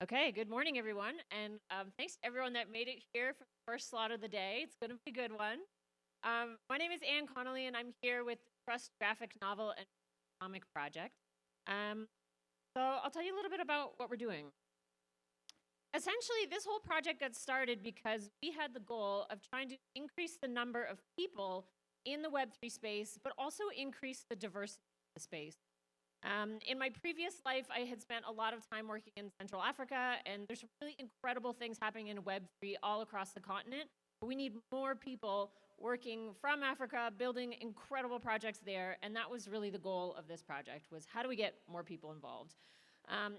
Okay, good morning, everyone, and thanks to everyone that made it here for the first slot of the day. It's going to be a good one. My name is Connelly, and I'm here with the Trust Graphic Novel and Comic Project. So I'll tell you a little bit about what we're doing. Essentially, this whole project got started because we had the goal of trying to increase the number of people in the Web3 space, but also increase the diversity of the space. In my previous life, I had spent a lot of time working in Central Africa, and there's really incredible things happening in Web3 all across the continent. But we need more people working from Africa, building incredible projects there, and that was really the goal of this project, was how do we get more people involved?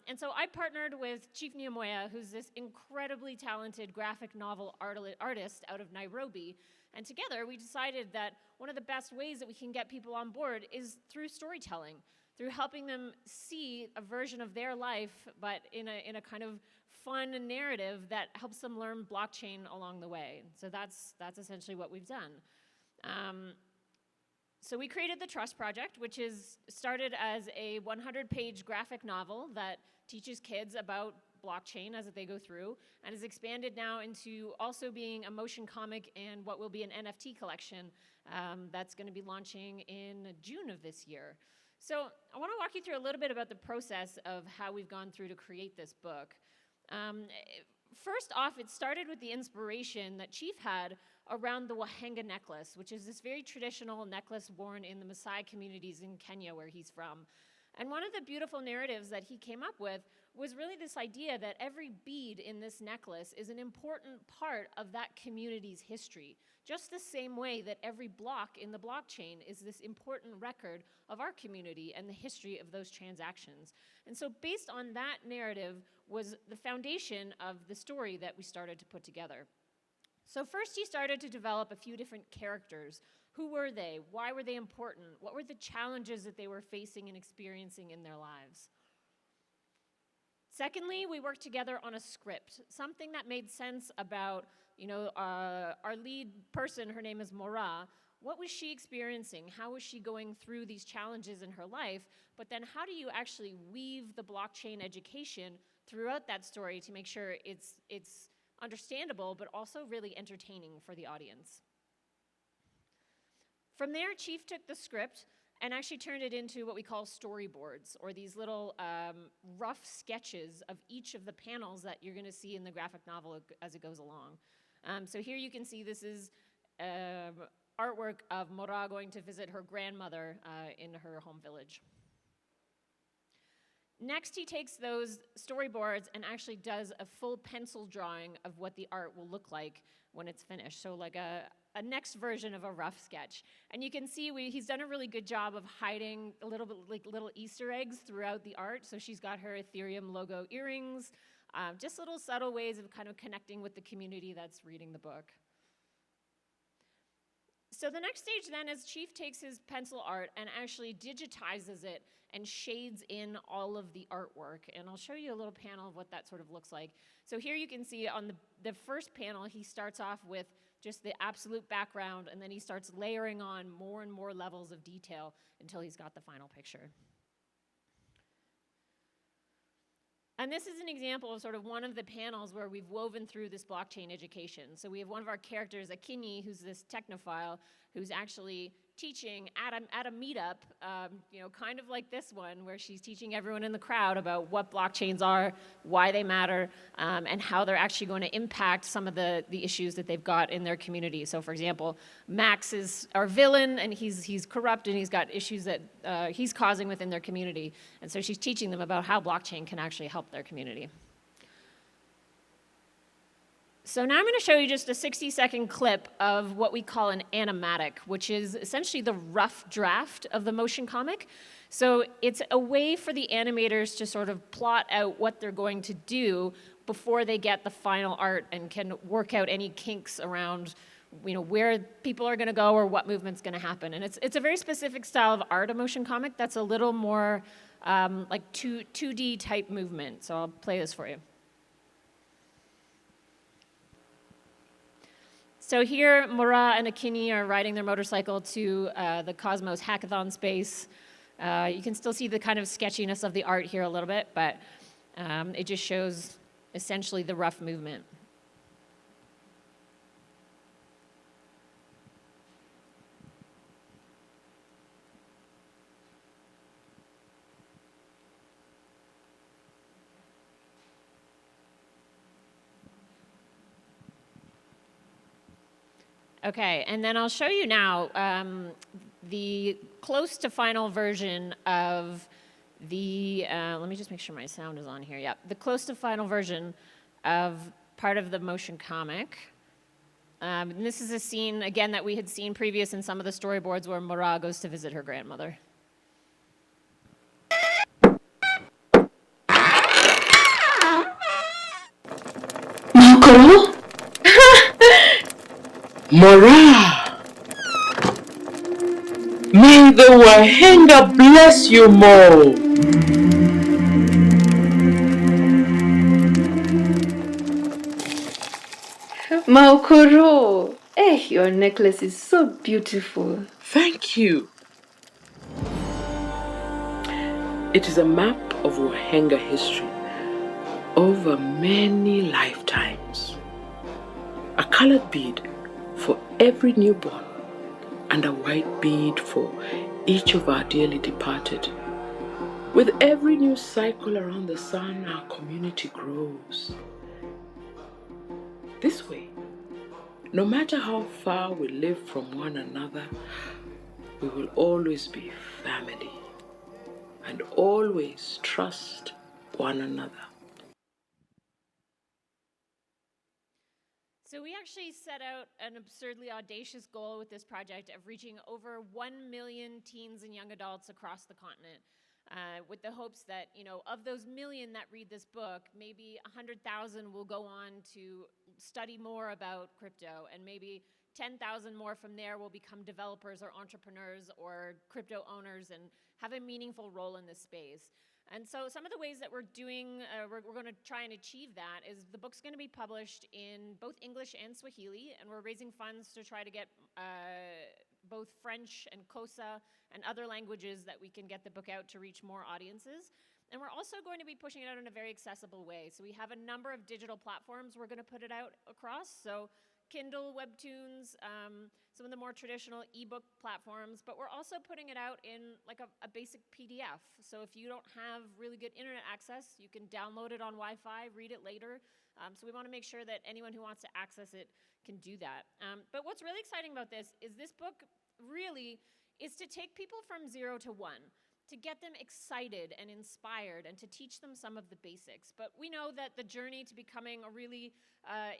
And so I partnered with Chief Nyamoya, who's this incredibly talented graphic novel artist out of Nairobi, and together we decided that one of the best ways that we can get people on board is through storytelling, through helping them see a version of their life, but in a kind of fun narrative that helps them learn blockchain along the way. So that's essentially what we've done. So we created the Trust Project, which is started as a 100-page graphic novel that teaches kids about blockchain as they go through, and is expanded now into also being a motion comic and what will be an NFT collection that's going to be launching in June of this year. So I want to walk you through a little bit about the process of how we've gone through to create this book. First off, it started with the inspiration that Chief had around the Wahenga necklace, which is this very traditional necklace worn in the Maasai communities in Kenya, where he's from. And one of the beautiful narratives that he came up with was really this idea that every bead in this necklace is an important part of that community's history, just the same way that every block in the blockchain is this important record of our community and the history of those transactions. And so based on that narrative was the foundation of the story that we started to put together. So first he started to develop a few different characters. Who were they? Why were they important? What were the challenges that they were facing and experiencing in their lives? Secondly, we worked together on a script, something that made sense about, our lead person. Her name is Mora. What was she experiencing? How was she going through these challenges in her life? But then how do you actually weave the blockchain education throughout that story to make sure it's understandable, but also really entertaining for the audience? From there, Chief took the script and actually turned it into what we call storyboards, or these little rough sketches of each of the panels that you're going to see in the graphic novel as it goes along. So here you can see this is artwork of Mora going to visit her grandmother in her home village. Next, he takes those storyboards and actually does a full pencil drawing of what the art will look like when it's finished. So like a next version of a rough sketch. And you can see he's done a really good job of hiding a little bit like little Easter eggs throughout the art. So she's got her Ethereum logo earrings, just little subtle ways of kind of connecting with the community that's reading the book. So the next stage then is Chief takes his pencil art and actually digitizes it and shades in all of the artwork. And I'll show you a little panel of what that sort of looks like. So here you can see on the first panel, he starts off with just the absolute background, and then he starts layering on more and more levels of detail until he's got the final picture. And this is an example of sort of one of the panels where we've woven through this blockchain education. So we have one of our characters, Akinyi, who's this technophile, who's actually teaching at a meetup, kind of like this one, where she's teaching everyone in the crowd about what blockchains are, why they matter, and how they're actually going to impact some of the issues that they've got in their community. So for example, Max is our villain, and he's corrupt, and he's got issues that he's causing within their community. And so she's teaching them about how blockchain can actually help their community. So now I'm going to show you just a 60-second clip of what we call an animatic, which is essentially the rough draft of the motion comic. So it's a way for the animators to sort of plot out what they're going to do before they get the final art and can work out any kinks around where people are going to go or what movement's going to happen. And it's a very specific style of art, a motion comic, that's a little more like 2D type movement. So I'll play this for you. So here, Mora and Akinyi are riding their motorcycle to the Cosmos Hackathon space. You can still see the kind of sketchiness of the art here a little bit, but it just shows essentially the rough movement. Okay, and then I'll show you now the close to final version of the, let me just make sure my sound is on here. Yeah, the close to final version of part of the motion comic. And this is a scene, again, that we had seen previous in some of the storyboards where Mara goes to visit her grandmother. Makoro? Mara! May the Wahenga bless you more! Maokoro, your necklace is so beautiful. Thank you. It is a map of Wahenga history over many lifetimes. A colored bead for every newborn and a white bead for each of our dearly departed. With every new cycle around the sun, our community grows. This way, no matter how far we live from one another, we will always be family and always trust one another. So we actually set out an absurdly audacious goal with this project of reaching over 1 million teens and young adults across the continent. With the hopes that, of those million that read this book, maybe 100,000 will go on to study more about crypto, and maybe 10,000 more from there will become developers or entrepreneurs or crypto owners and have a meaningful role in this space. And so some of the ways that we're doing, we're going to try and achieve that is the book's going to be published in both English and Swahili, and we're raising funds to try to get both French and Xhosa and other languages that we can get the book out to reach more audiences. And we're also going to be pushing it out in a very accessible way. So we have a number of digital platforms we're going to put it out across. So Kindle, Webtoons, some of the more traditional ebook platforms, but we're also putting it out in like a basic PDF. So if you don't have really good internet access, you can download it on Wi-Fi, read it later. So we want to make sure that anyone who wants to access it can do that. But what's really exciting about this book really is to take people from 0 to 1, to get them excited and inspired and to teach them some of the basics. But we know that the journey to becoming a really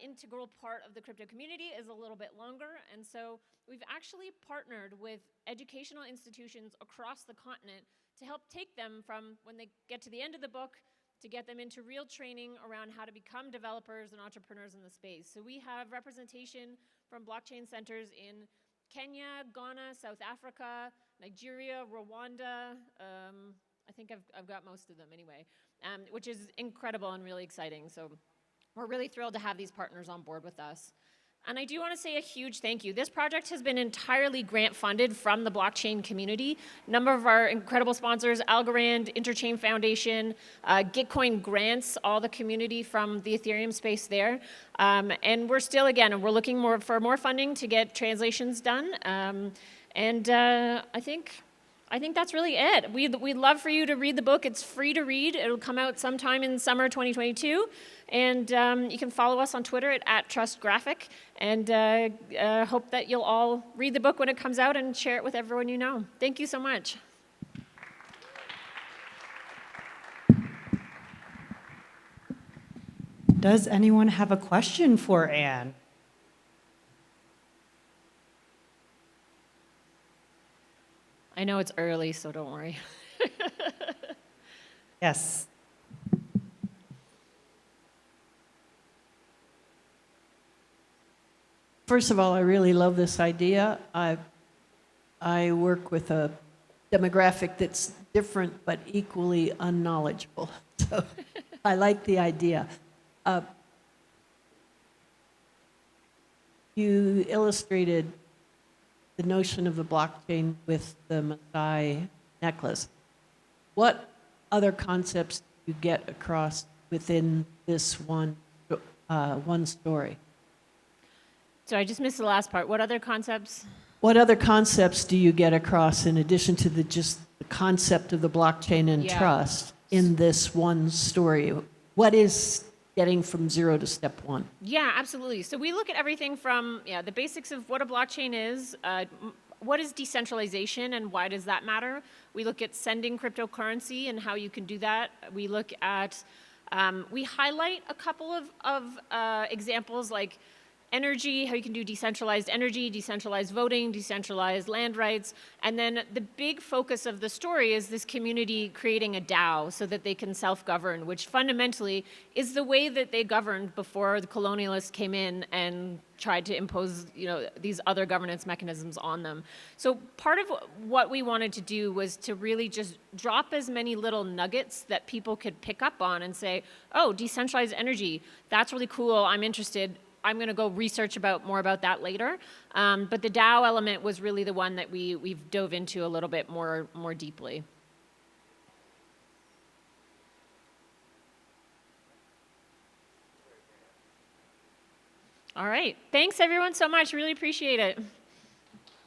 integral part of the crypto community is a little bit longer. And so we've actually partnered with educational institutions across the continent to help take them from when they get to the end of the book to get them into real training around how to become developers and entrepreneurs in the space. So we have representation from blockchain centers in Kenya, Ghana, South Africa, Nigeria, Rwanda. I think I've got most of them anyway, which is incredible and really exciting. So we're really thrilled to have these partners on board with us. And I do want to say a huge thank you. This project has been entirely grant funded from the blockchain community. A number of our incredible sponsors, Algorand, Interchain Foundation, Gitcoin grants, all the community from the Ethereum space there. And we're still, again, we're looking for more funding to get translations done. I think that's really it. We'd love for you to read the book. It's free to read. It'll come out sometime in summer 2022. And you can follow us on Twitter at @TrustGraphic. And hope that you'll all read the book when it comes out and share it with everyone you know. Thank you so much. Does anyone have a question for Anne? I know it's early, so don't worry. Yes. First of all, I really love this idea. I work with a demographic that's different but equally unknowledgeable. So I like the idea. You illustrated the notion of the blockchain with the Maasai necklace. What other concepts do you get across within this one story. So I just missed the last part. What other concepts? What other concepts do you get across in addition to just the concept of the blockchain and Yeah. trust in this one story? What is getting from 0 to step 1? Yeah, absolutely. So we look at everything from the basics of what a blockchain is, what is decentralization and why does that matter? We look at sending cryptocurrency and how you can do that. We look at, we highlight a couple of examples like energy, how you can do decentralized energy, decentralized voting, decentralized land rights. And then the big focus of the story is this community creating a DAO so that they can self-govern, which fundamentally is the way that they governed before the colonialists came in and tried to impose, these other governance mechanisms on them. So part of what we wanted to do was to really just drop as many little nuggets that people could pick up on and say, oh, decentralized energy, that's really cool, I'm interested. I'm going to go research more about that later. But the DAO element was really the one that we've dove into a little bit more deeply. All right. Thanks, everyone, so much. Really appreciate it.